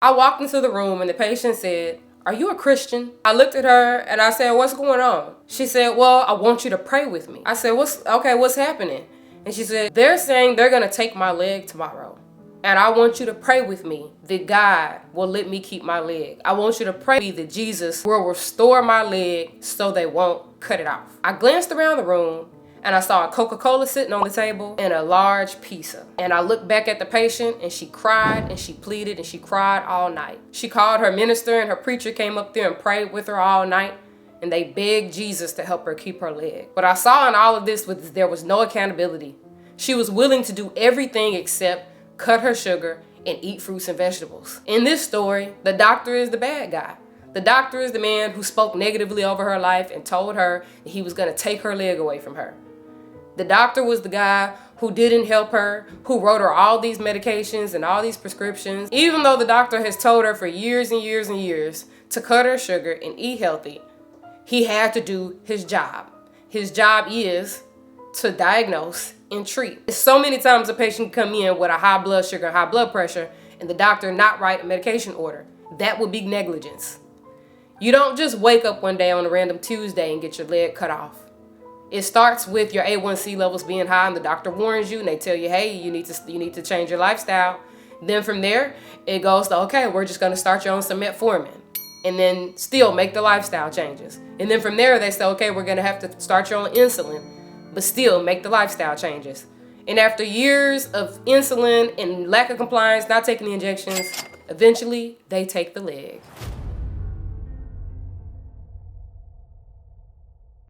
I walked into the room and the patient said, "Are you a Christian?" I looked at her and I said, "What's going on?" She said, "Well, I want you to pray with me." I said, what's happening?" And she said, "They're saying they're gonna take my leg tomorrow. And I want you to pray with me that God will let me keep my leg. I want you to pray with me that Jesus will restore my leg so they won't cut it off." I glanced around the room and I saw a Coca-Cola sitting on the table and a large pizza. And I looked back at the patient and she cried and she pleaded and she cried all night. She called her minister and her preacher came up there and prayed with her all night. And they begged Jesus to help her keep her leg. What I saw in all of this was there was no accountability. She was willing to do everything except cut her sugar and eat fruits and vegetables. In this story, the doctor is the bad guy. The doctor is the man who spoke negatively over her life and told her that he was going to take her leg away from her. The doctor was the guy who didn't help her, who wrote her all these medications and all these prescriptions. Even though the doctor has told her for years and years and years to cut her sugar and eat healthy, he had to do his job. His job is to diagnose and treat. So many times a patient come in with a high blood sugar, high blood pressure, and the doctor not write a medication order. That would be negligence. You don't just wake up one day on a random Tuesday and get your leg cut off. It starts with your A1C levels being high and the doctor warns you and they tell you, hey, you need to change your lifestyle. Then from there, it goes to, okay, we're just gonna start you on some metformin and then still make the lifestyle changes. And then from there, they say, okay, we're gonna have to start you on insulin, but still make the lifestyle changes. And after years of insulin and lack of compliance, not taking the injections, eventually they take the leg.